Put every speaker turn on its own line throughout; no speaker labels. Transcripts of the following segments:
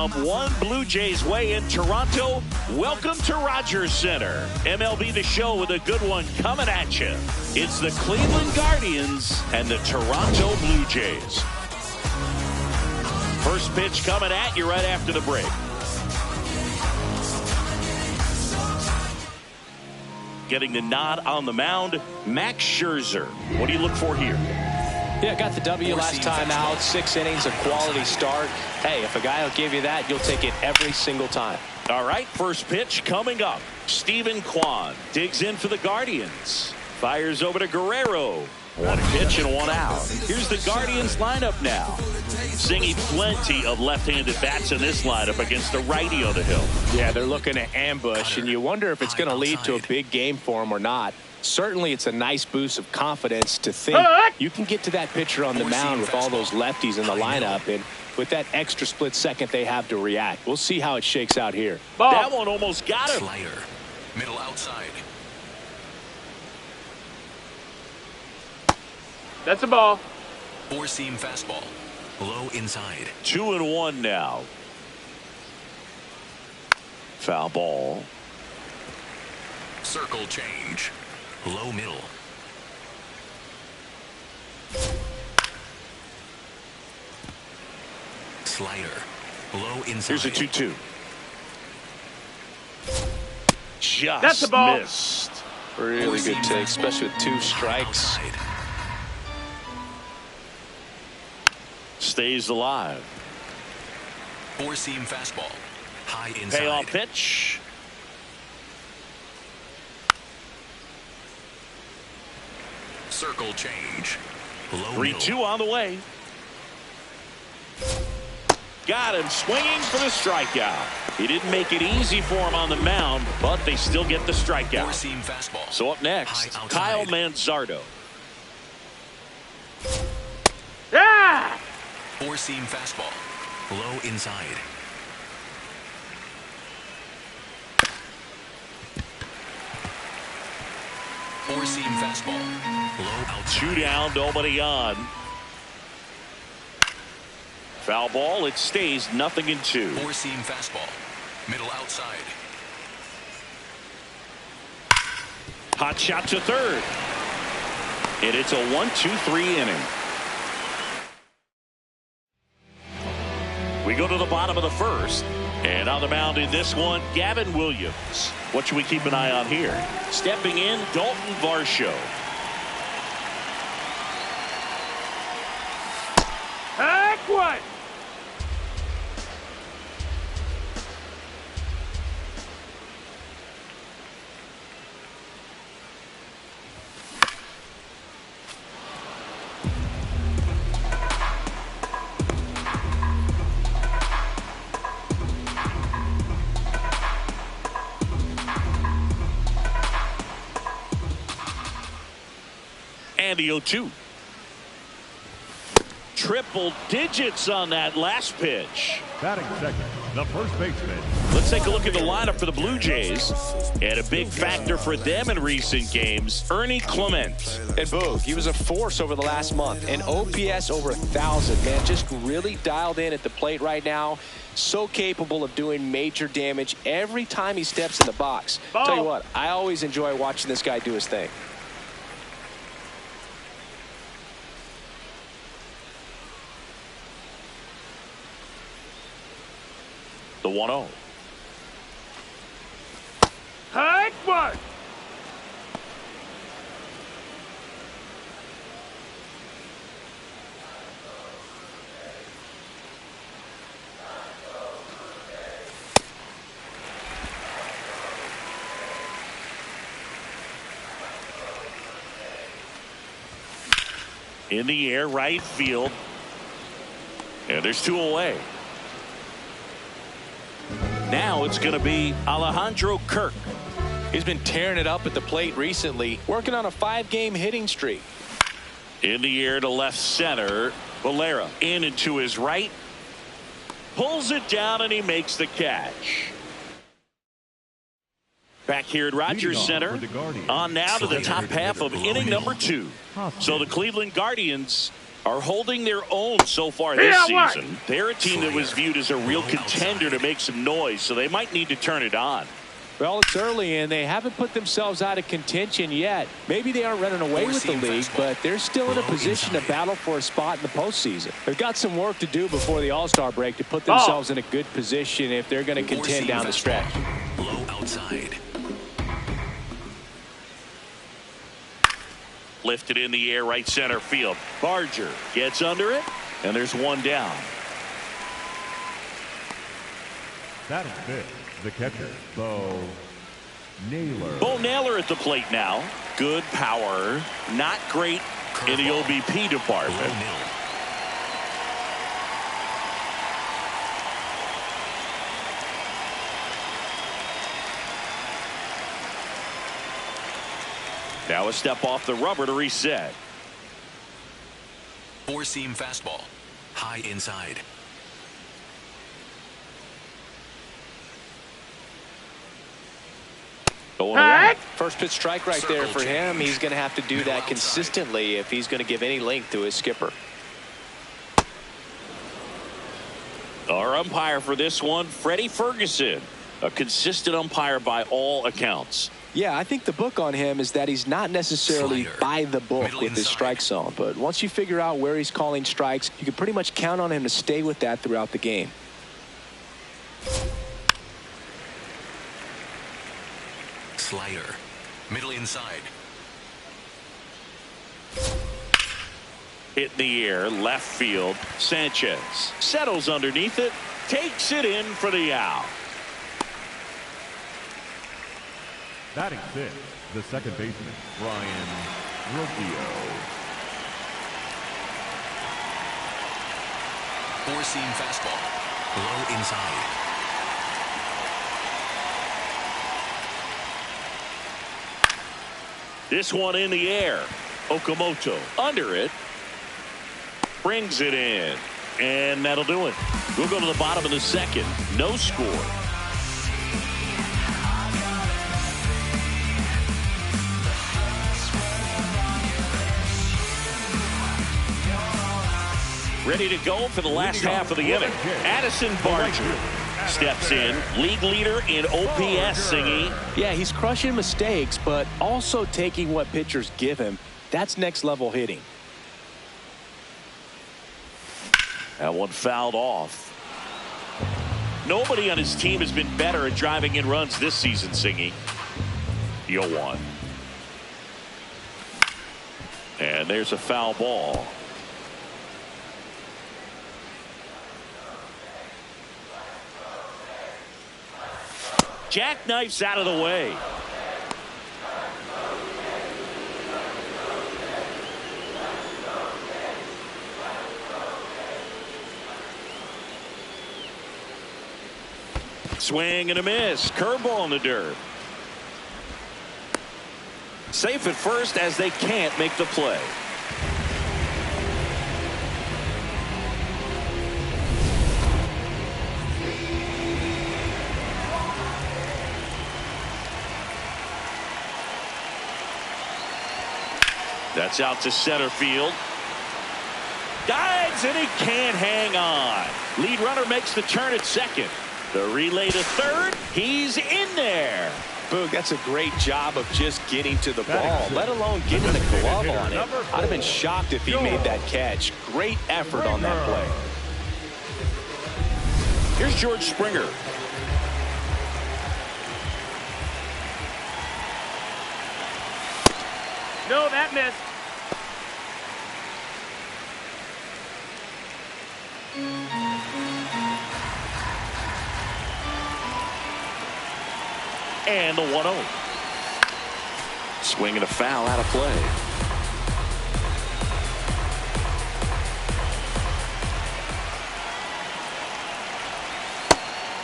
from one Blue Jays way in Toronto. Welcome to Rogers Center. MLB The Show with a good one coming at you. It's the Cleveland Guardians and the Toronto Blue Jays. First pitch coming at you right after the break. Getting the nod on the mound, Max Scherzer. What do you look for here?
Yeah, got the W last time out. 6 innings, a quality start. Hey, if a guy will give you that, you'll take it every single time.
All right, first pitch coming up. Steven Kwan digs in for the Guardians. Fires over to Guerrero. One pitch and one out. Here's the Guardians lineup now. Seeing plenty of left-handed bats in this lineup against the righty on the hill.
Yeah, they're looking to ambush, and you wonder if it's going to lead to a big game for them or not. Certainly, it's a nice boost of confidence to think you can get to that pitcher on the mound with all those lefties in the lineup, and with that extra split second they have to react. We'll see how it shakes out here.
That one almost got him.
Slider, middle outside.
That's a ball.
Four-seam fastball, low inside.
2-1 now. Foul ball.
Circle change. Low middle. Slider. Low inside.
Here's a 2-2. Just
That's the ball.
missed.
Really good take, especially with 2 strikes.
Outside.
Stays alive.
Four-seam fastball. High inside.
Payoff pitch.
Circle change. Low
3-2 on the way. Got him swinging for the strikeout. He didn't make it easy for him on the mound, but they still get the strikeout.
Four-seam fastball.
So up next,
High outside.
Kyle Manzardo.
Yeah!
Four-seam fastball. Low inside. Four-seam fastball. Low outside.
2 down, nobody on. Foul ball, it stays 0-2.
Four-seam fastball. Middle outside.
Hot shot to third. And it's a 1-2-3 inning. We go to the bottom of the first. And on the mound in this one, Gavin Williams. What should we keep an eye on here? Stepping in, Dalton Varsho.
Heck what?
And the 0-2. Triple digits on that last pitch.
Batting second, the first baseman.
Let's take a look at the lineup for the Blue Jays. And a big factor for them in recent games, Ernie Clement.
And Boog, he was a force over the last month. An OPS over 1,000, man. Just really dialed in at the plate right now. So capable of doing major damage every time he steps in the box.
Ball.
Tell you what, I always enjoy watching this guy do his thing.
The 1-0.
Heck what?
In the air, right field. And there's 2 away. Now it's going to be Alejandro Kirk.
He's been tearing it up at the plate recently, working on a 5-game hitting streak.
In the air to left center. Valera in and to his right. Pulls it down and he makes the catch. Back here at Rogers Center. On now to the top half of inning number 2. So the Cleveland Guardians are holding their own so far this season. They're a team that was viewed as a real contender to make some noise, so they might need to turn it on.
Well, it's early, and they haven't put themselves out of contention yet. Maybe they aren't running away with the league, but they're still in a position to battle for a spot in the postseason. They've got some work to do before the All-Star break to put themselves in a good position if they're going to contend down the stretch.
Low outside.
Lifted in the air, right center field. Barger gets under it, and there's one down.
That is fifth. The catcher, Bo Naylor.
Bo Naylor at the plate now. Good power. Not great in the OBP department. Now a step off the rubber to reset.
Four-seam fastball. High inside.
First pitch strike right there for him. He's going to have to do that consistently if he's going to give any length to his skipper.
Our umpire for this one, Freddie Ferguson, a consistent umpire by all accounts.
Yeah, I think the book on him is that he's not necessarily by the book with his strike zone, but once you figure out where he's calling strikes, you can pretty much count on him to stay with that throughout the game.
Slider. Middle inside.
Hit in the air, left field. Sanchez settles underneath it, takes it in for the out.
Batting sixth, the second baseman, Brian Rocchio.
Four-seam fastball. Low inside.
This one in the air. Okamoto under it. Brings it in. And that'll do it. We'll go to the bottom of the second. No score. Ready to go for the last half of the inning. Addison Barger steps in, league leader in OPS, Singy.
Yeah, he's crushing mistakes, but also taking what pitchers give him. That's next level hitting.
That one fouled off. Nobody on his team has been better at driving in runs this season, Singy. 0-1. And there's a foul ball. Jackknifes out of the way. Swing and a miss. Curveball in the dirt. Safe at first as they can't make the play. That's out to center field. Dives and he can't hang on. Lead runner makes the turn at second. The relay to third. He's in there.
Boog, that's a great job of just getting to the ball, let alone getting the glove on it. I'd have been shocked if he made that catch. Great effort on that play.
Here's George Springer.
No, that missed.
And the 1-0. Swing and a foul out of play.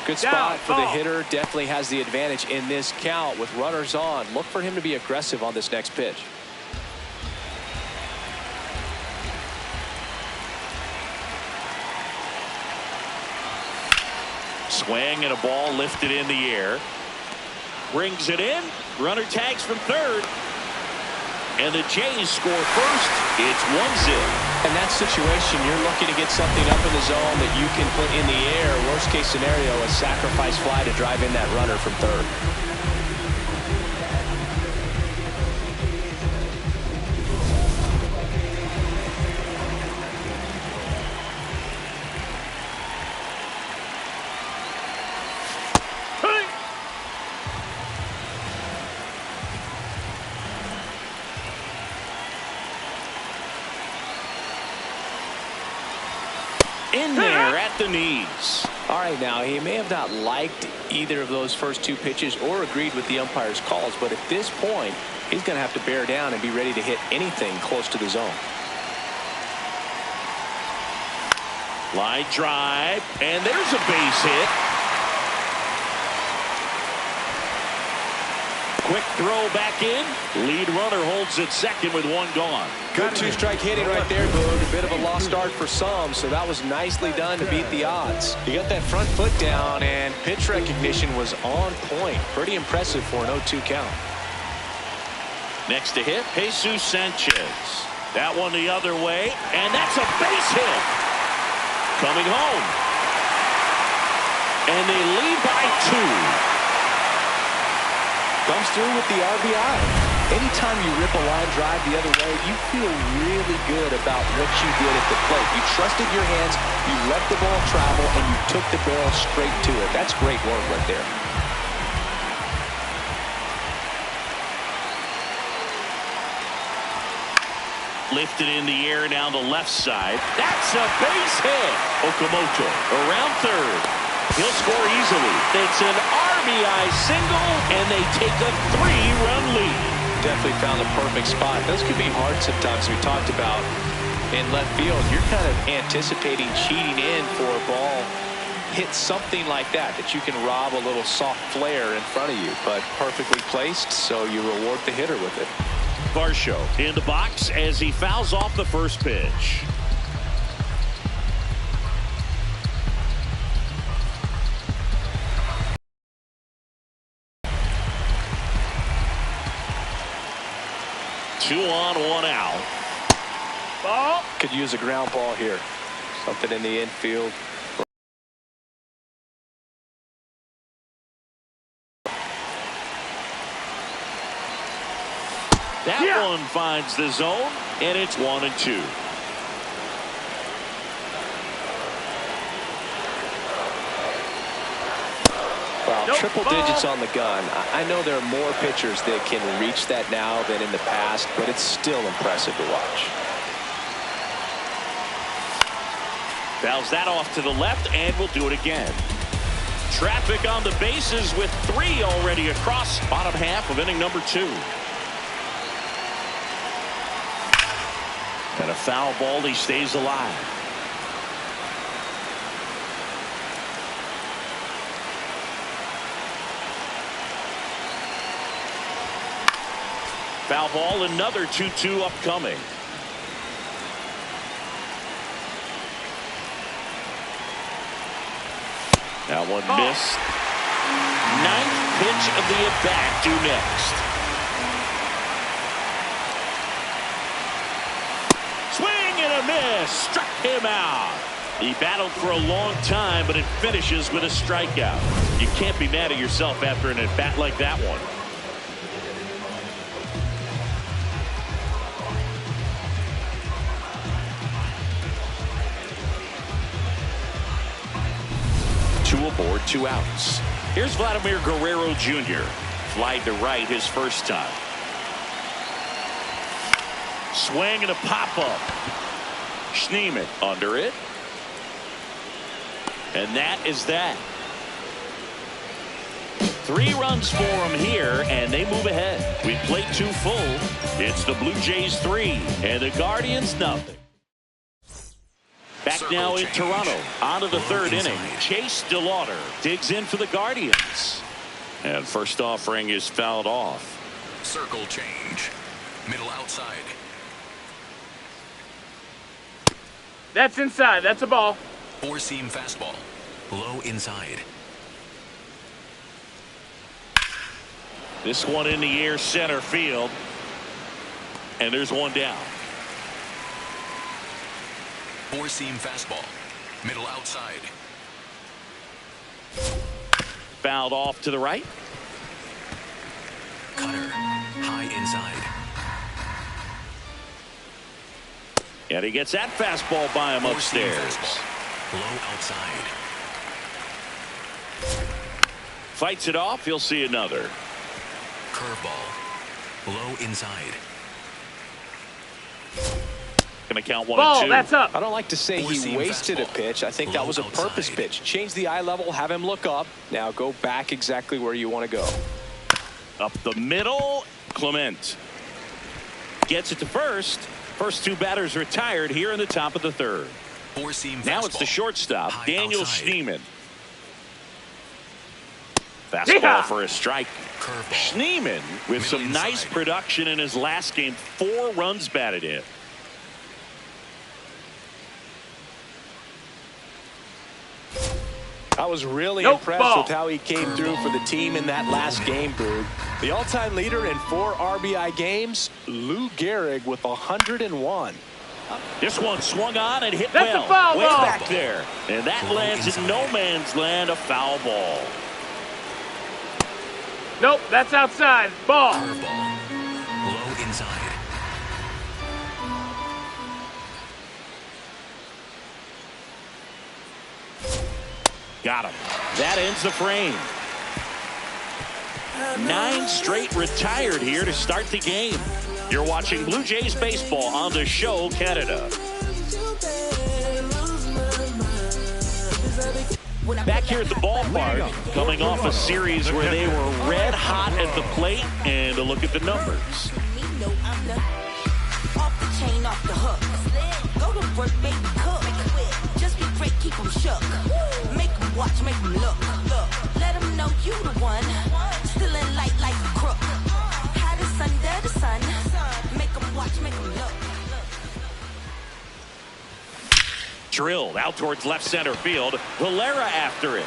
Good spot for the hitter. Definitely has the advantage in this count with runners on. Look for him to be aggressive on this next pitch.
Swing and a ball lifted in the air. Brings it in. Runner tags from third. and the Jays score first. It's 1-0.
In that situation, you're looking to get something up in the zone that you can put in the air. Worst case scenario, a sacrifice fly to drive in that runner from third.
In there at the knees.
All right, now, he may have not liked either of those first two pitches or agreed with the umpire's calls, but at this point, he's going to have to bear down and be ready to hit anything close to the zone.
Line drive, and there's a base hit. Quick throw back in. Lead runner holds at second with one gone.
Good two-strike hitting right there, Boog. A bit of a lost start for some, so that was nicely done to beat the odds. You got that front foot down, and pitch recognition was on point. Pretty impressive for an 0-2 count.
Next to hit, Jesus Sanchez. That one the other way, and that's a base hit. Coming home. And they lead by 2.
Comes through with the RBI. Anytime you rip a line drive the other way, you feel really good about what you did at the plate. You trusted your hands, you let the ball travel, and you took the barrel straight to it. That's great work right there.
Lifted in the air down the left side. That's a base hit. Okamoto around third. He'll score easily. It's an RBI single, and they take a 3-run lead.
Definitely found the perfect spot. Those could be hard sometimes. We talked about in left field. You're kind of anticipating cheating in for a ball. Hit something like that you can rob a little soft flare in front of you, but perfectly placed, so you reward the hitter with it.
Varsho in the box as he fouls off the first pitch. Two on, one out.
Ball.
Could use a ground ball here. Something in the infield.
That one finds the zone, and it's 1-2.
Wow, triple digits on the gun. I know there are more pitchers that can reach that now than in the past, but it's still impressive to watch.
Fouls that off to the left, and we'll do it again. Traffic on the bases with 3 already across bottom half of inning number 2. And a foul ball, he stays alive. Foul ball, another 2-2 upcoming. That one missed. 9th pitch of the at-bat due next. Swing and a miss. Struck him out. He battled for a long time, but it finishes with a strikeout. You can't be mad at yourself after an at-bat like that one. Two aboard, 2 outs. Here's Vladimir Guerrero Jr. Flied to right his first time. Swing and a pop-up. Schneemann under it. And that is that. 3 runs for him here, and they move ahead. We played 2 full. It's the Blue Jays 3 and the Guardians nothing. Back now in Toronto, on to the 3rd inning. Chase DeLauder digs in for the Guardians. And first offering is fouled off.
Circle change. Middle outside.
That's inside. That's a ball.
4-seam fastball. Low inside.
This one in the air center field. And there's one down.
Four-seam fastball. Middle outside.
Fouled off to the right.
Cutter. High inside.
And he gets that fastball by him
Four-seam
upstairs.
fastball. Low outside.
Fights it off. He'll see another.
Curveball. Low inside.
Going to count 1
Ball,
and 2.
that's up.
I don't like to say he
Four-seam
wasted a
fastball.
pitch. I think that was a
Low
purpose
outside.
pitch. Change the eye level, have him look up. Now go back exactly where you want to go.
Up the middle. Clement gets it to first. First two batters retired here in the top of the third.
Four-seam fastball.
Now it's the shortstop,
High
Daniel
outside.
Schneemann. Fastball
Yeehaw!
for a strike.
Curveball.
Schneemann with
Middle
some nice
inside.
production in his last game. 4 runs batted in.
I was really
Nope,
impressed
ball.
with how he came through for the team in that last game, Boog. The all-time leader in 4 RBI games, Lou Gehrig with 101.
This one swung on and hit
That's a
well.
foul
Way
ball.
back there. And that lands in no man's land, a foul ball.
Nope, that's outside. Ball.
Curveball. Low inside.
Got him. That ends the frame. 9 straight retired here to start the game. You're watching Blue Jays baseball on the show Canada. Back here at the ballpark, coming off a series where they were red hot at the plate, and a look at the numbers.
Off the chain, off the hook. Go to work, baby, cook. Just be great, keep them shook. Make them watch, make them look. Let them know you the one. Still in light like a crook. Hottest under the sun. Make them watch, make them look.
Drilled out towards left center field. Valera after it.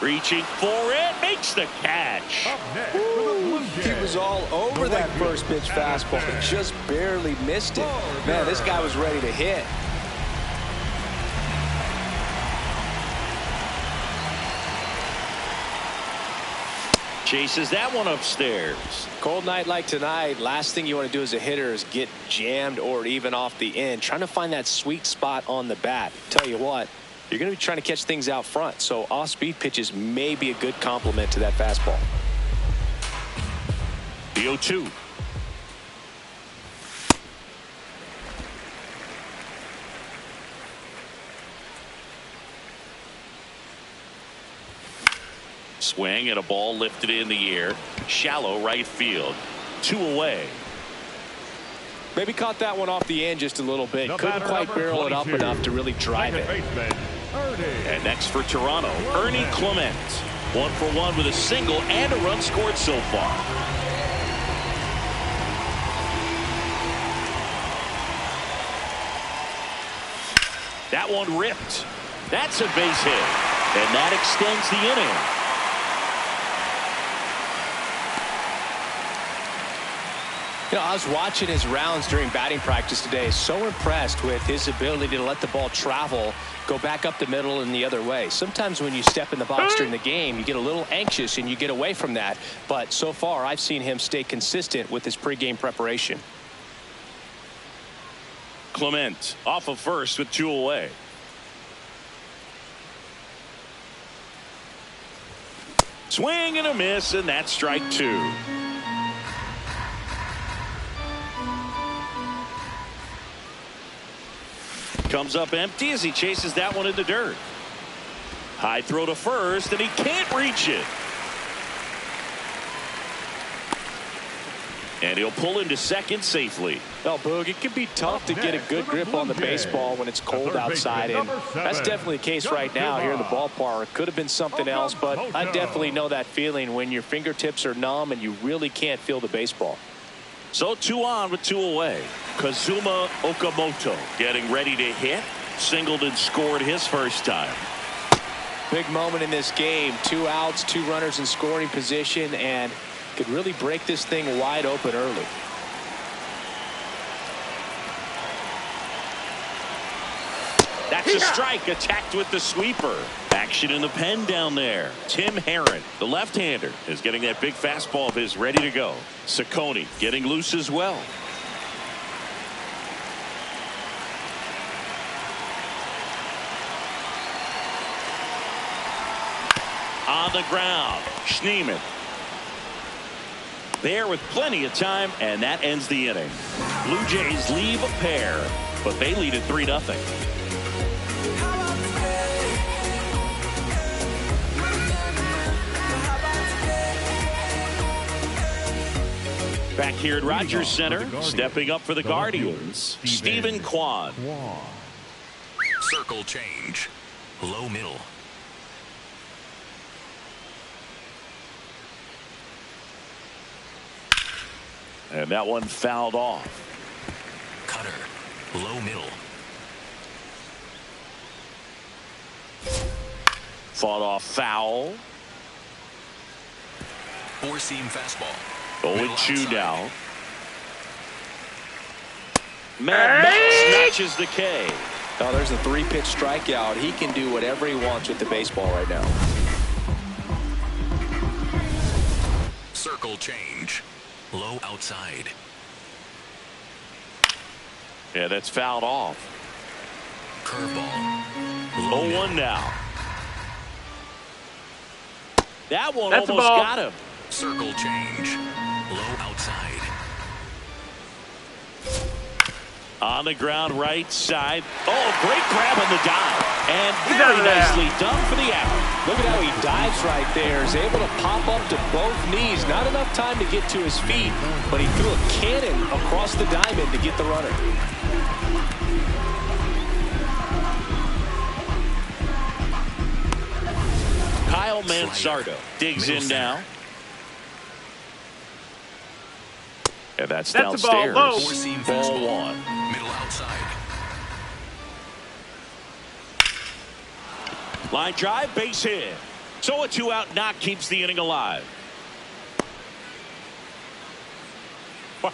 Reaching for it, makes the catch.
Up next for the Blue
He
Jays.
was all over that first pitch fastball, just barely missed it. Man, this guy was ready to hit.
Chases that one upstairs.
Cold night like tonight, last thing you want to do as a hitter is get jammed or even off the end. Trying to find that sweet spot on the bat. Tell you what, you're going to be trying to catch things out front, so off-speed pitches may be a good complement to that fastball.
The 0-2. Swing and a ball lifted in the air. Shallow right field. 2 away.
Maybe caught that one off the end just a little bit.
The
Couldn't
batter,
quite
number
barrel it up
22.
enough to really drive
Second
it.
baseman, Ernie.
And next for Toronto, Ernie Clement. 1 for 1 with a single and a run scored so far. That one ripped. That's a base hit. And that extends the inning.
You know, I was watching his rounds during batting practice today. So impressed with his ability to let the ball travel, go back up the middle and the other way. Sometimes when you step in the box during the game, you get a little anxious and you get away from that. But so far, I've seen him stay consistent with his pregame preparation.
Clement off of first with 2 away. Swing and a miss, and that's strike 2. Comes up empty as he chases that one in the dirt. High throw to first, and he can't reach it. And he'll pull into second safely.
Well, Boog, it can be tough to get a good grip on the baseball when it's cold outside, and that's definitely the case right now here in the ballpark. Could have been something else, but I definitely know that feeling when your fingertips are numb and you really can't feel the baseball.
So 2 on with 2 away. Kazuma Okamoto getting ready to hit. Singled and scored his first time.
Big moment in this game. 2 outs, 2 runners in scoring position, and could really break this thing wide open early.
It's a strike, attacked with the sweeper. Action in the pen down there. Tim Herron, the left-hander, is getting that big fastball of his ready to go. Ciccone getting loose as well. On the ground, Schneemann. There with plenty of time, and that ends the inning. Blue Jays leave a pair, but they lead at 3-0. Back here at Rogers Center, stepping up for the Guardians, Steven Kwan.
Circle change. Low middle.
And that one fouled off.
Cutter. Low middle.
Fought off foul.
Four-seam fastball.
0-2 now. Matt snatches the K.
Oh, there's a 3-pitch strikeout. He can do whatever he wants with the baseball right now.
Circle change. Low outside.
Yeah, that's fouled off.
Curveball.
0-1 now. That one
That's
almost got him.
Circle change. Low outside.
On the ground, right side. Oh, great grab on the dive. And
He's out
very
of there.
nicely done for the out.
Look at how he dives right there. Is able to pop up to both knees. Not enough time to get to his feet, but he threw a cannon across the diamond to get the runner.
Kyle Mansardo digs in now. And that's
That's a ball
downstairs.
low.
Four-seam
Ball
fastball.
one.
Middle outside.
Line drive, base hit. So a 2-out knock keeps the inning alive.
Wow.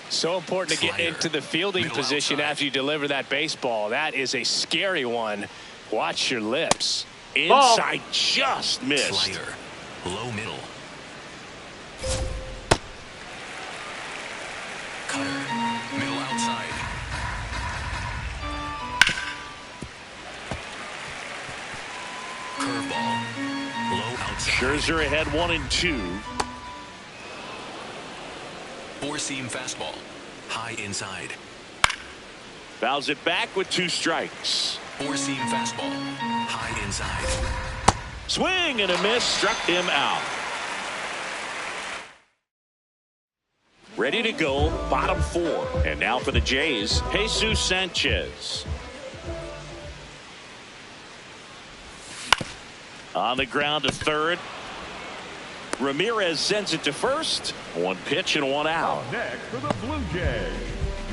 So important to get
Slider.
into the fielding
Middle
position
outside.
after you deliver that baseball. That is a scary one. Watch your lips.
Inside just missed.
Slider. Low middle. Cutter. Middle outside. Curveball. Low outside.
Scherzer ahead 1-2.
Four-seam fastball. High inside.
Fouls it back with 2 strikes.
Four-seam fastball. High inside.
Swing and a miss, struck him out. Ready to go, bottom 4. And now for the Jays, Jesus Sanchez. On the ground to third. Ramirez sends it to first. 1 pitch and 1 out.
Up next for the Blue Jays,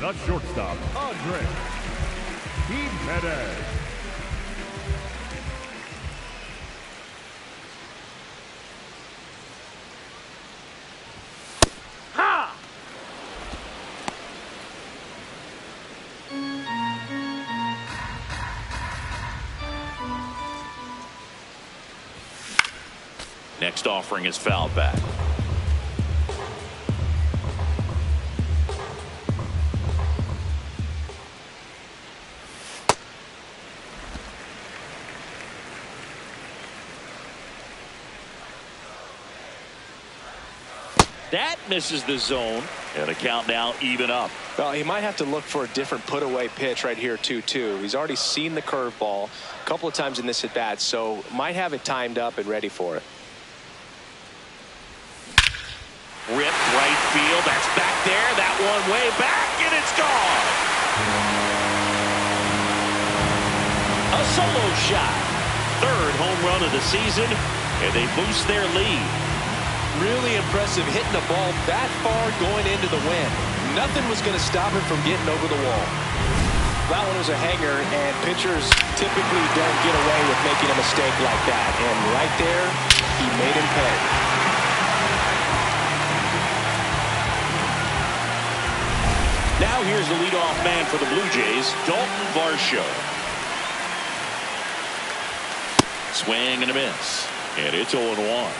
the shortstop, Andres Jimenez.
Ha!
Next offering is fouled back. That misses the zone, and a count now even up.
Well, he might have to look for a different put-away pitch right here, 2-2. He's already seen the curveball a couple of times in this at-bat, so might have it timed up and ready for it.
Ripped right field. That's back there. That one way back, and it's gone. A solo shot. 3rd home run of the season, and they boost their lead.
Really impressive hitting the ball that far going into the wind. Nothing was going to stop him from getting over the wall. That one was a hanger, and pitchers typically don't get away with making a mistake like that. And right there, he made him pay.
Now here's the leadoff man for the Blue Jays, Dalton Varsho. Swing and a miss. And it's 0-1.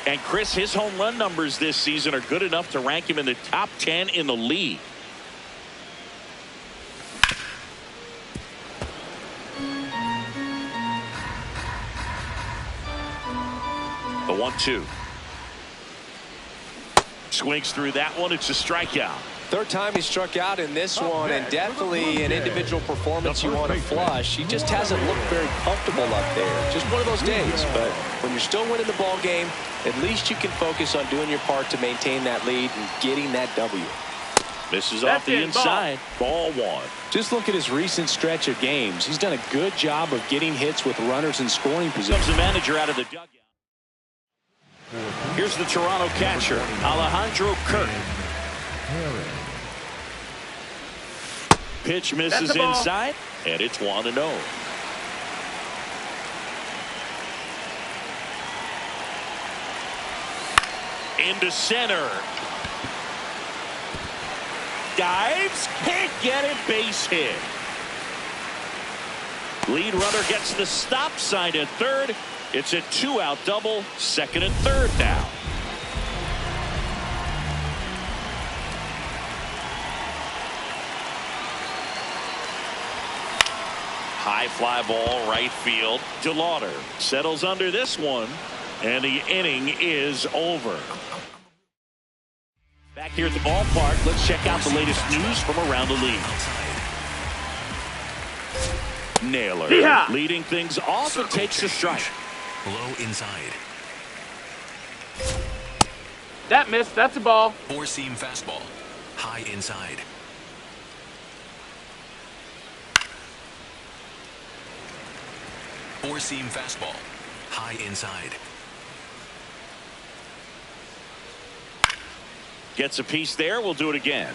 And Chris, his home run numbers this season are good enough to rank him in the top 10 in the league. The 1-2. Swings through that one. It's a strikeout.
Third time he struck out in this one, and definitely an individual performance you want to flush. He just hasn't looked very comfortable up there. Just one of those days. But when you're still winning the ball game, at least you can focus on doing your part to maintain that lead and getting that W.
Misses off the inside. Ball 1.
Just look at his recent stretch of games. He's done a good job of getting hits with runners in scoring position.
Comes the manager out of the dugout. Here's the Toronto catcher, Alejandro Kirk. Pitch misses inside, and it's 1-0. Into center. Dives, can't get it, base hit. Lead runner gets the stop sign at third. It's a 2-out double, second and third now. High fly ball, right field. DeLauder settles under this one, and the inning is over. Back here at the ballpark, let's check out the latest news from around the league. Naylor leading things off and takes a strike.
Low inside.
That missed. That's a ball.
Four-seam fastball. High inside. Four-seam fastball. High inside.
Gets a piece there. We'll do it again.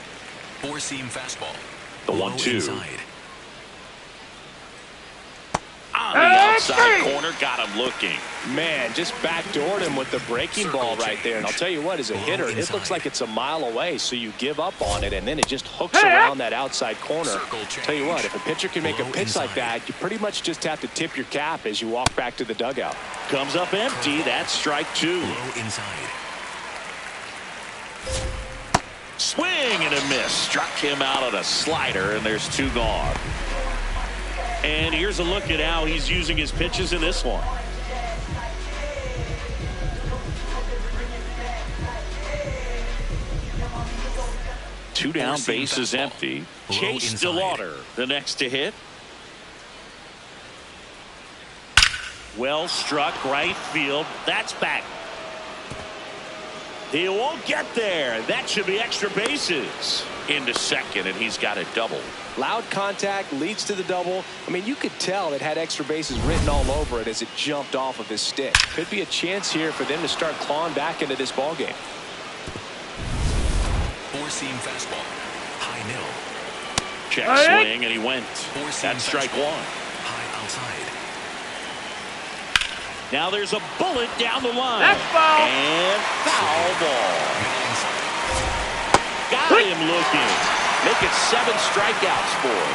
Four-seam fastball.
The
Low
1-2.
inside.
On the outside corner, got him looking.
Man, just backdoored him with the breaking ball right there. And I'll tell you what, as a hitter, it looks like it's a mile away, so you give up on it, and then it just hooks around that outside corner. Tell you what, if a pitcher can make a pitch like that, you pretty much just have to tip your cap as you walk back to the dugout.
Comes up empty. That's strike 2.
Low inside.
Swing and a miss. Struck him out on a slider, and there's 2 gone. And here's a look at how he's using his pitches in this one. Two down, bases empty. Chase DeLauder, the next to hit. Well struck, right field. That's back. He won't get there. That should be extra bases. Into second, and he's got a double.
Loud contact leads to the double. I mean, you could tell it had extra bases written all over it as it jumped off of his stick. Could be a chance here for them to start clawing back into this ball game.
Four-seam fastball. High middle.
Check swing, and he went. That's strike 1.
High outside.
Now there's a bullet down the line.
That's foul.
And foul ball. Got him looking. Make it 7 strikeouts for him.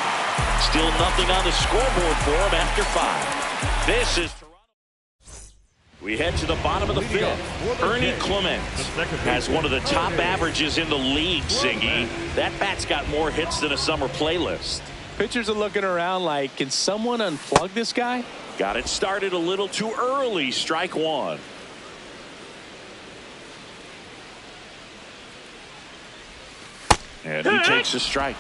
Still nothing on the scoreboard for him after 5. This is Toronto. We head to the bottom of the 5th. Ernie Clement has one of the top averages in the league, Singy. That bat's got more hits than a summer playlist.
Pitchers are looking around like, can someone unplug this guy?
Got it started a little too early. Strike 1. And he takes a strike.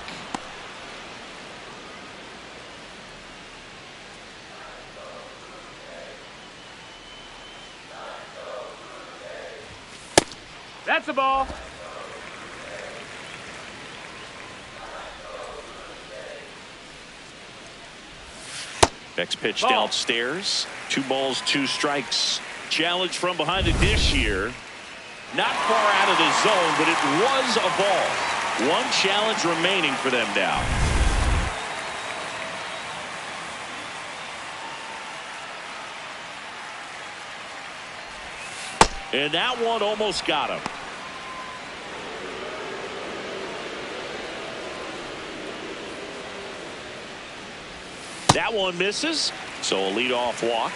That's a ball.
Next pitch downstairs. 2 balls, 2 strikes. Challenge from behind the dish here. Not far out of the zone, but it was a ball. 1 challenge remaining for them now. And that one almost got him. That one misses, so a leadoff walk.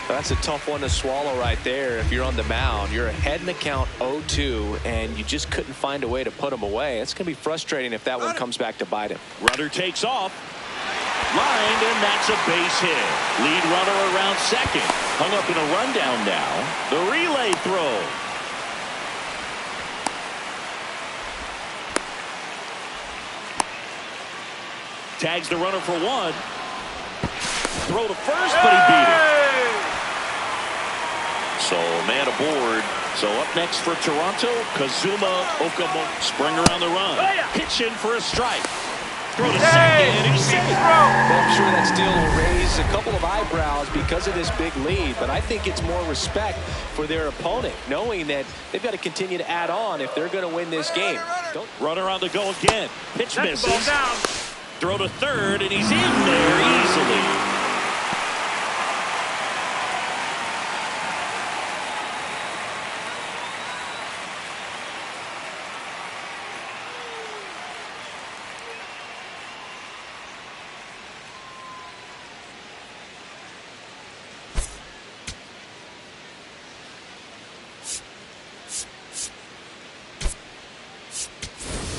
That's a tough one to swallow right there. If you're on the mound, you're ahead in the count 0-2, and you just couldn't find a way to put him away. It's going to be frustrating if that one comes back to bite him.
Runner takes off. Lined, and that's a base hit. Lead runner around second. Hung up in a rundown now. The relay throw. Tags the runner for one. Throw to first, but he beat it. So man aboard. So up next for Toronto, Kazuma Okamoto. Springer on the run. Pitching for a strike. Throw to second, and he's safe.
Well, I'm sure that steal will raise a couple of eyebrows because of this big lead, but I think it's more respect for their opponent, knowing that they've got to continue to add on if they're going to win this game.
Runner on the go again. Pitch misses. Throw to third, and he's in there easily.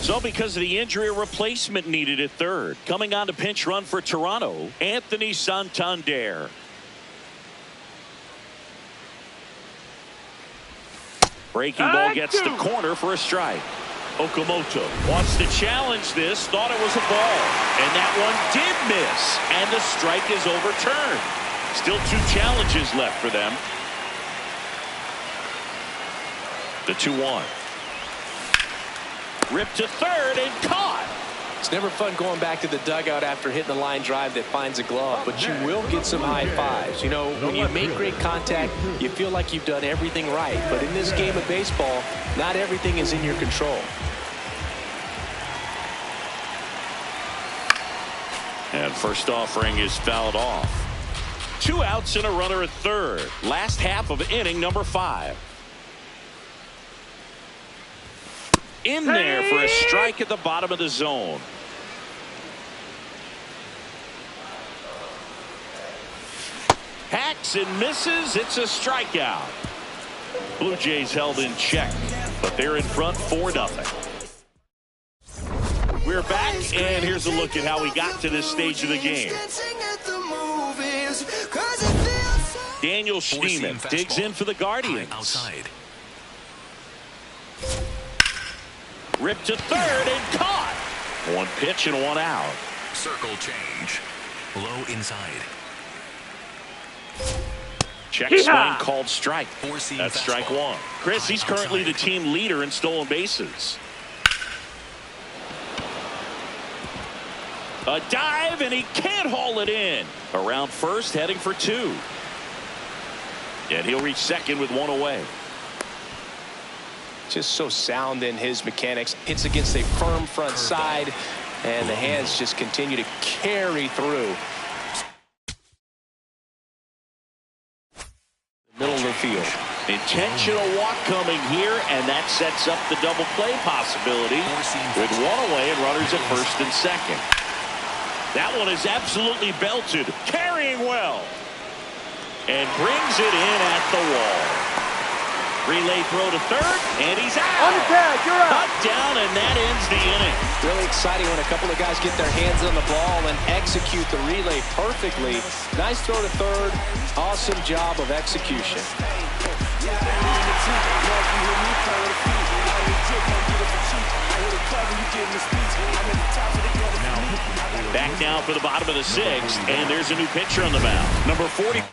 So because of the injury, a replacement needed at third. Coming on to pinch run for Toronto, Anthony Santander. Breaking ball gets the corner for a strike. Okamoto wants to challenge this, thought it was a ball, and that one did miss, and the strike is overturned. Still 2 challenges left for them. The 2-1. Ripped to third and caught.
It's never fun going back to the dugout after hitting the line drive that finds a glove, but you will get some high fives. You know, when you make great contact, you feel like you've done everything right. But in this game of baseball, not everything is in your control.
And first offering is fouled off. 2 outs and a runner at third. Last half of inning number 5. In there for a strike at the bottom of the zone. Hacks and misses. It's a strikeout. Blue Jays held in check, but they're in front 4-0. We're back, and here's a look at how we got to this stage of the game. Daniel Schneemann digs in for the Guardians.
Outside.
Ripped to third and caught. 1 pitch and 1 out.
Circle change. Low inside.
Check swing called strike.
Four-seam
That's strike
fastball.
1. Chris, he's currently the
outside.
team leader in stolen bases. A dive, and he can't haul it in. Around first, heading for 2. And he'll reach second with 1 away.
Just so sound in his mechanics. Hits against a firm front side, and the hands just continue to carry through. Middle of the field.
Intentional walk coming here, and that sets up the double play possibility with 1 away and runners at first and second. That one is absolutely belted, carrying well, and brings it in at the wall. Relay throw to third, and he's out.
On the tag, you're out.
Cut down, and that ends the inning.
Really exciting when a couple of guys get their hands on the ball and execute the relay perfectly. Nice throw to third. Awesome job of execution.
Back now for the bottom of the 6th, and there's a new pitcher on the mound. Number 40.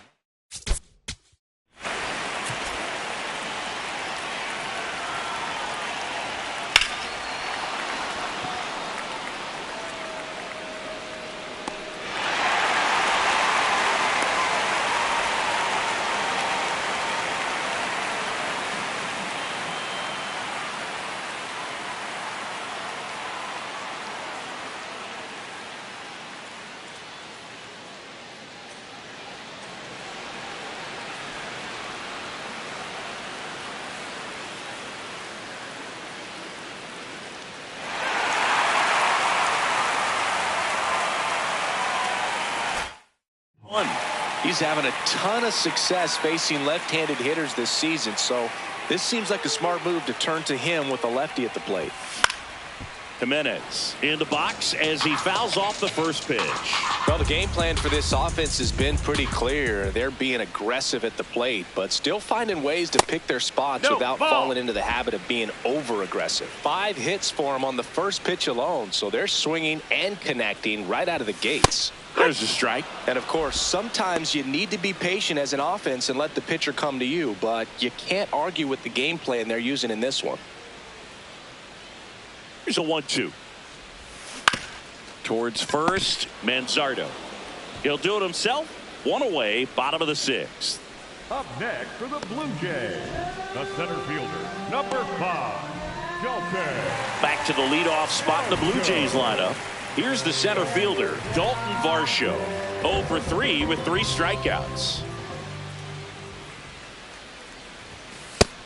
He's having a ton of success facing left-handed hitters this season, so this seems like a smart move to turn to him with a lefty at the plate.
Jimenez in the box as he fouls off the first pitch.
Well, the game plan for this offense has been pretty clear. They're being aggressive at the plate, but still finding ways to pick their spots without falling into the habit of being over-aggressive. 5 hits for them on the first pitch alone, so they're swinging and connecting right out of the gates.
There's a strike.
And, of course, sometimes you need to be patient as an offense and let the pitcher come to you, but you can't argue with the game plan they're using in this one.
Here's a 1-2. Towards first, Manzardo. He'll do it himself. 1 away, bottom of the 6th.
Up next for the Blue Jays, the center fielder, number 5, Dalton.
Back to the leadoff spot in the Blue Jays lineup. Here's the center fielder, Dalton Varsho. 0 for 3 with 3 strikeouts.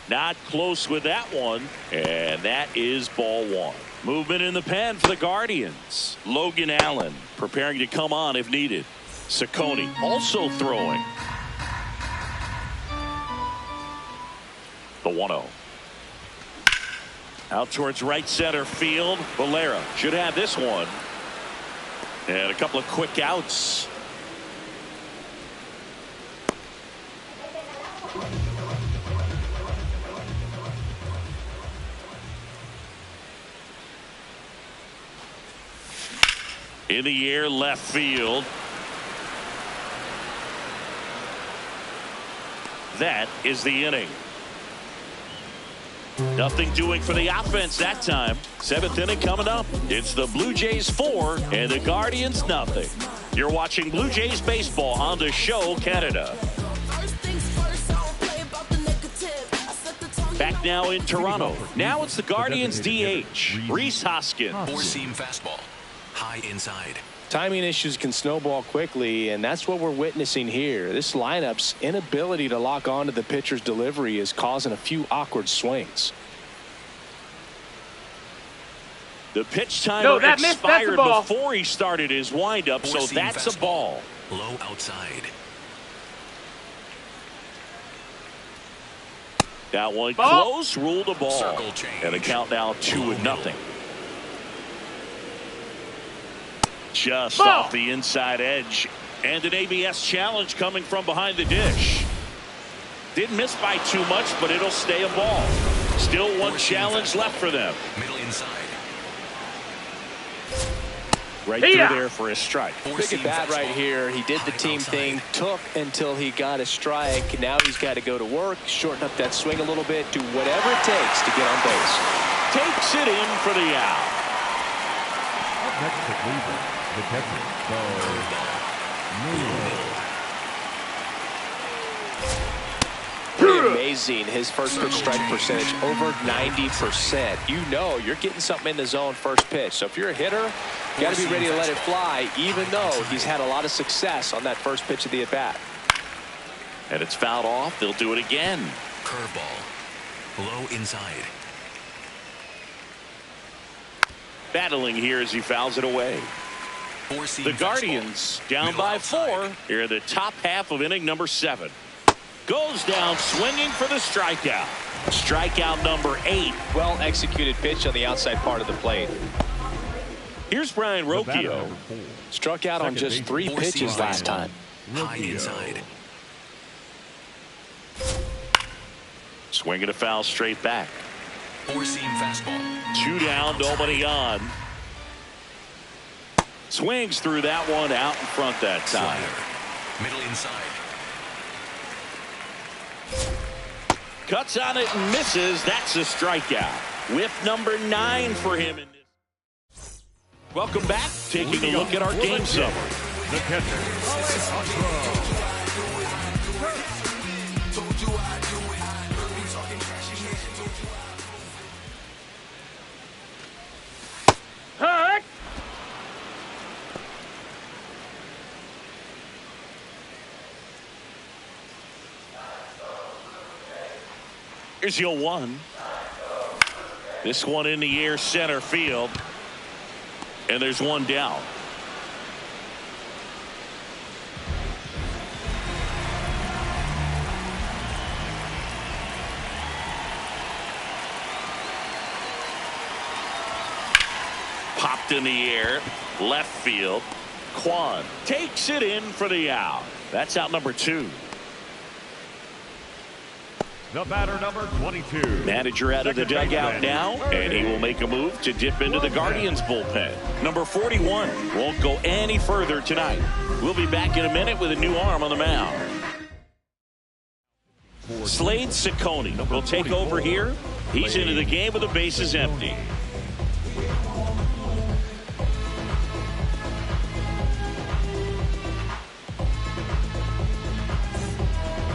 Not close with that one, and that is ball 1. Movement in the pen for the Guardians. Logan Allen preparing to come on if needed. Ciccone also throwing. The 1-0. Out towards right center field. Valera should have this one. And a couple of quick outs. In the air, left field. That is the inning. Nothing doing for the offense that time. 7th inning coming up. It's the Blue Jays 4 and the Guardians nothing. You're watching Blue Jays baseball on the show Canada. Back now in Toronto. Now it's the Guardians DH, Rhys Hoskins.
4-seam fastball. High inside.
Timing issues can snowball quickly, and that's what we're witnessing here. This lineup's inability to lock onto the pitcher's delivery is causing a few awkward swings.
The pitch timer expired before he started his windup, so that's a ball.
Low outside.
That one close, ruled a ball.
Circle change.
And the count now 2-0. Just off the inside edge, and an ABS challenge coming from behind the dish. Didn't miss by too much, but it'll stay a ball. Still one challenge left for them.
Middle inside.
Right through there for a strike.
Big at bat right here. He did the team thing, took until he got a strike. Now he's got to go to work, shorten up that swing a little bit, do whatever it takes to get on base.
Takes it in for the out.
Up next to Cleveland, the catcher,
Pretty amazing. His first pitch strike percentage over 90%. You know you're getting something in the zone first pitch. So if you're a hitter, you got to be ready to let it fly, even though he's had a lot of success on that first pitch of the at bat.
And it's fouled off. They'll do it again.
Curveball. Low inside.
Battling here as he fouls it away. The Guardians down by 4 here in the top half of inning number 7. Goes down swinging for the strikeout. Strikeout number 8.
Well executed pitch on the outside part of the plate.
Here's Brian Rocchio.
Struck out on just 3 pitches last time.
High inside.
Swinging a foul straight back.
4-seam fastball.
2 down, nobody on. Swings through that one out in front that time.
Middle inside.
Cuts on it and misses. That's a strikeout. Whip number 9 for him. Welcome back. Taking a look at our game summary.
the catcher, Alejandro.
Here's your 1. This one in the air center field. And there's one down. Left in the air, left field. Kwan takes it in for the out. That's out number 2.
The batter, number 22.
Manager out of the dugout now, and he will make a move to dip into the Guardians bullpen. Number 41 won't go any further tonight. We'll be back in a minute with a new arm on the mound. Slade Ciccone will take over here. He's into the game with the bases empty.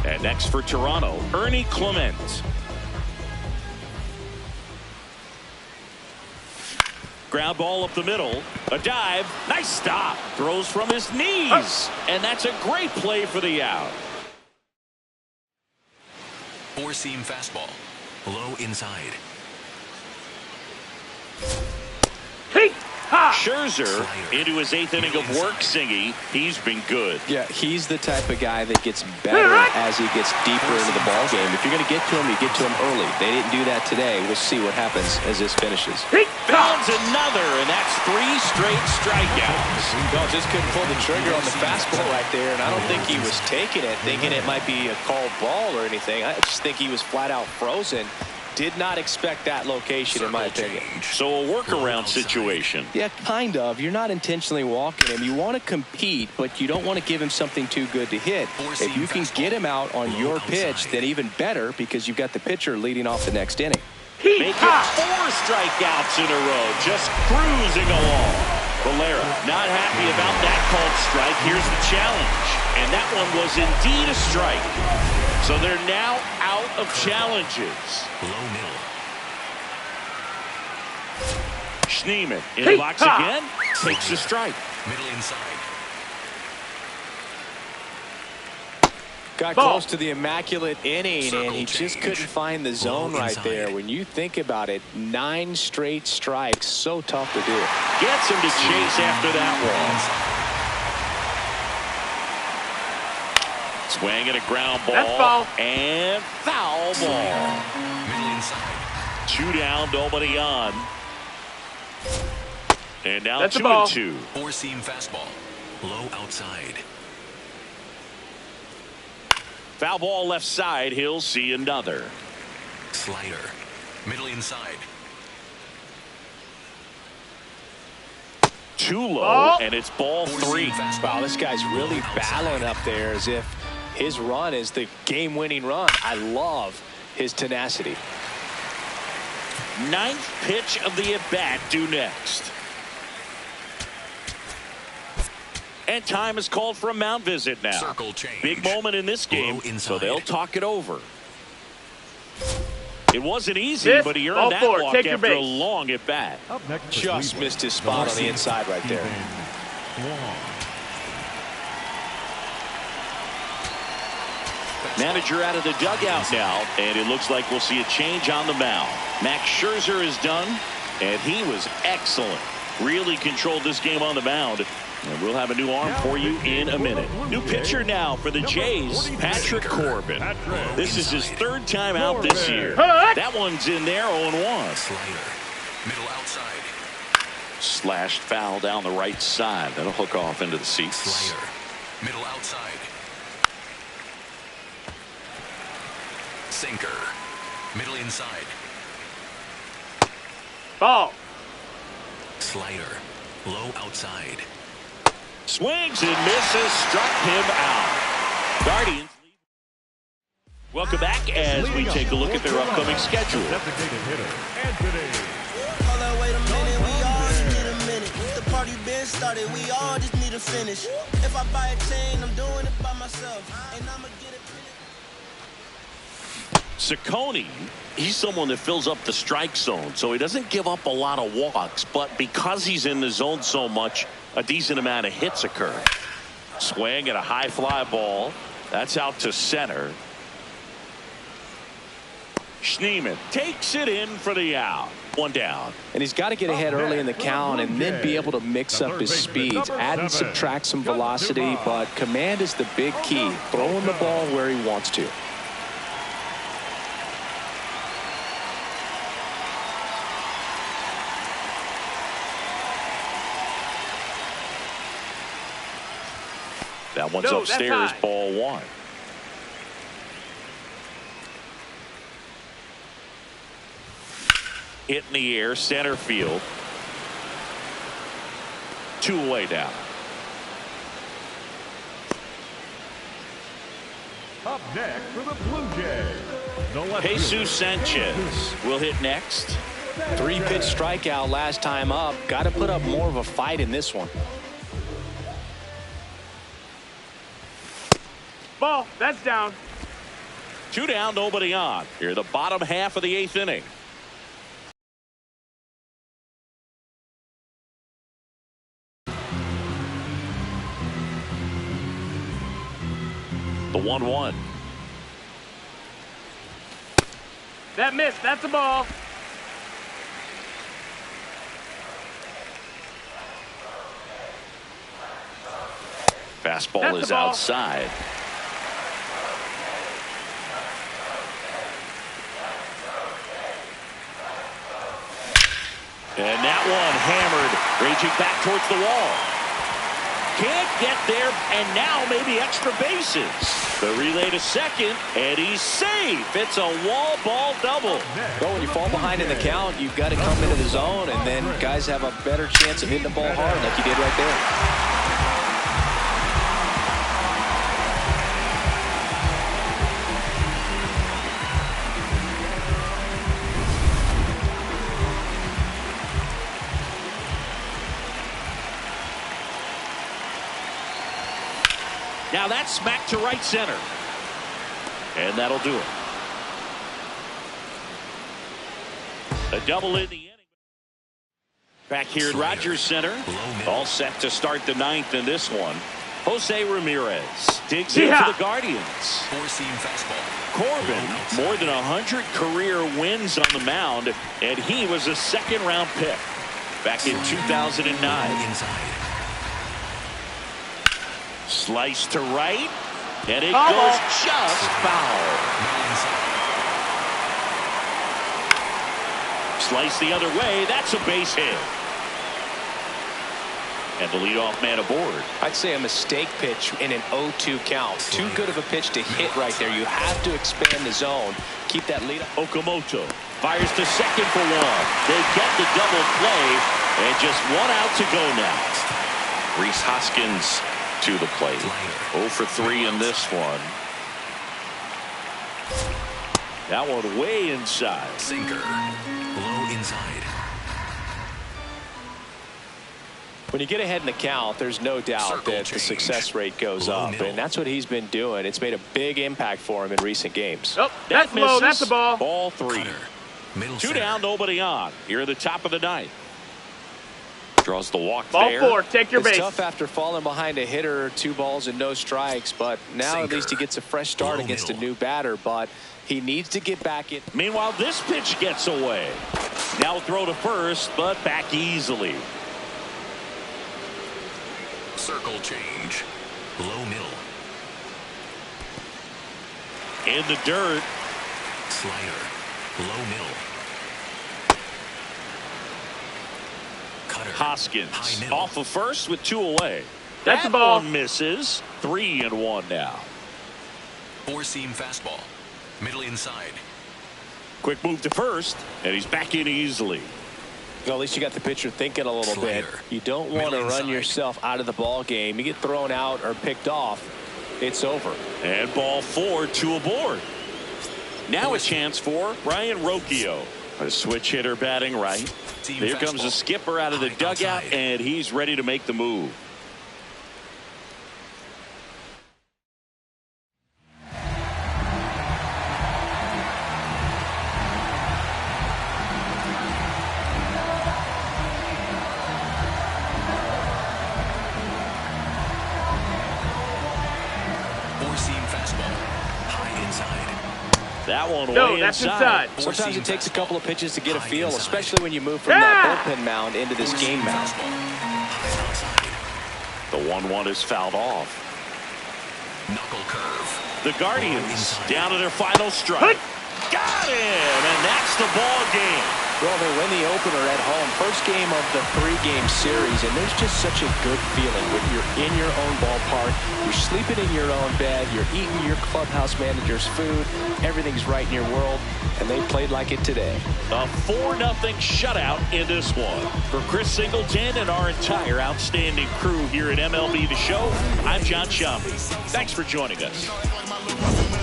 And next for Toronto, Ernie Clement. Ground ball up the middle. A dive. Nice stop. Throws from his knees. And that's a great play for the out.
Four-seam fastball. Low inside.
Scherzer into his 8th inning of work, Singy. He's been good.
Yeah, he's the type of guy that gets better as he gets deeper into the ball game. If you're going to get to him, you get to him early. They didn't do that today. We'll see what happens as this finishes.
Founds another, and that's 3 straight strikeouts.
No, just couldn't pull the trigger on the fastball right there, and I don't think he was taking it, thinking it might be a called ball or anything. I just think he was flat out frozen. Did not expect that location, in my opinion.
So a workaround situation.
Yeah, kind of. You're not intentionally walking him. You want to compete, but you don't want to give him something too good to hit. If you can get him out on your pitch, then even better, because you've got the pitcher leading off the next inning.
Make it 4 strikeouts in a row, just cruising along. Valera not happy about that called strike. Here's the challenge, and that one was indeed a strike. So they're now out of challenges.
Low middle.
Schneemann in the box again. Takes the strike.
Middle inside.
Got close to the immaculate inning, and he just couldn't find the zone right there. When you think about it, 9 straight strikes, so tough to do.
Gets him to chase after that one. Swing and a ground ball. And foul ball.
Middle inside.
2 down, nobody on. And now
That's
2-2.
Four-seam fastball. Low outside.
Foul ball left side. He'll see another.
Slider. Middle inside.
Too low, and it's ball 3.
Wow, this guy's really battling up there as if his run is the game-winning run. I love his tenacity.
9th pitch of the at-bat due next. And time is called for a mound visit now.
Circle change.
Big moment in this game, so they'll talk it over. It wasn't easy, but he earned that walk after a long at-bat.
Just missed his spot on the inside right there.
Manager out of the dugout now, and it looks like we'll see a change on the mound. Max Scherzer is done, and he was excellent. Really controlled this game on the mound. And we'll have a new arm for you in a minute. New pitcher now for the Jays, Patrick Corbin. This is his 3rd time out this year. That one's in there, 0-1.
Slider. Middle outside.
Slashed foul down the right side. That'll hook off into the seats.
Slider. Middle outside. Sinker. Middle inside.
Ball.
Slider. Low outside.
Swings and misses, struck him out. Guardians. Welcome back as we take a look at their upcoming schedule.
Hold on, wait a minute, we all just need a minute. The party been started, we all just need to finish. If I buy a chain, I'm doing it by myself. And I'ma get it.
Ciccone, he's someone that fills up the strike zone, so he doesn't give up a lot of walks, but because he's in the zone so much, a decent amount of hits occur. Swing at a high fly ball. That's out to center. Schneemann takes it in for the out. 1 down.
And he's got to get ahead early in the count and then be able to mix up his speeds. Add and subtract some velocity, but command is the big key. Throwing the ball where he wants to.
That one's
No, that's
upstairs,
high.
ball one. Hit in the air, center field. Two away now.
Up next for the Blue Jays, the left
Jesus
fielder.
Sanchez will hit next.
3-pitch strikeout last time up. Got to put up more of a fight in this one.
Ball. That's down.
2 down, nobody on. Here, the bottom half of the 8th inning. The 1-1.
That missed. That's a ball.
Fastball
That's
is
the ball.
outside. And that one hammered, raging back towards the wall. Can't get there, and now maybe extra bases. The relay to second, and he's safe. It's a wall ball double.
Well, when you fall behind in the count, you've got to come into the zone, and then guys have a better chance of hitting the ball hard like you did right there.
Now that's smacked to right center. And that'll do it. A double in the inning. Back here at Rogers Center. All set to start the 9th in this one. Jose Ramirez digs in for the Guardians.
Four-seam fastball.
Corbin, more than 100 career wins on the mound, and he was a 2nd-round pick back in 2009.
Inside.
Slice to right, and it
Foul.
goes just foul.
Inside.
Slice the other way, that's a base hit. And the leadoff man aboard.
I'd say a mistake pitch in an 0-2 count. Too good of a pitch to hit right there. You have to expand the zone. Keep that lead.
Okamoto fires to second for one. They get the double play, and just 1 out to go now. Rhys Hoskins to the plate. 0 for 3 in this one. That one way inside.
Sinker. Low inside.
When you get ahead in the count, there's no doubt
Circle
that the
change.
success rate goes
Low
up,
middle.
and that's what he's been doing. It's made a big impact for him in recent games.
Oh, that's low. That's a ball.
Ball 3.
Cutter. Middle
2
center.
down, nobody on. Here at the top of the 9th. Draws the walk
Ball
there.
4. Take your
It's
base.
tough after falling behind a hitter, 2 balls and no strikes, but now at least he gets a fresh start
Low
against a
middle.
new batter, but he needs to get back in.
Meanwhile, this pitch gets away. Now throw to first, but back easily.
Circle change. Low middle.
In the dirt.
Slider. Low middle. Cutter.
Hoskins
High middle.
off of first with 2 away.
That's
that
a ball.
one misses. 3-1 now.
Four-seam fastball. Middle inside.
Quick move to first, and he's back in easily.
Well, at least you got the pitcher thinking a little bit.
Slider.
You don't want to
Middle
run
inside.
yourself out of the ball game. You get thrown out or picked off, it's over.
And ball 4, 2 aboard. Now a chance for Brian Rocchio. A switch hitter batting right.
Team
Here comes the
fastball.
skipper out of the
High
dugout,
outside.
and he's ready to make the move.
Four-seam fastball. High inside.
That one
No,
way
that's
inside.
inside.
Sometimes
Four-seam
it takes a
fastball.
couple of pitches to get a
High
feel,
inside.
especially when you move from
Yeah!
that bullpen mound into this
Four-seam
game mound.
fastball. High outside.
The 1-1 is fouled off.
Knuckle curve.
The Guardians
Inside.
down to their final strike. Got him, and that's the ball game.
Well, they win the opener at home. First game of the 3-game series, and there's just such a good feeling when you're in your own ballpark. You're sleeping in your own bed. You're eating your clubhouse manager's food. Everything's right in your world, and they played like it today.
A 4-0 shutout in this one. For Chris Singleton and our entire outstanding crew here at MLB The Show, I'm John Shambi. Thanks for joining us.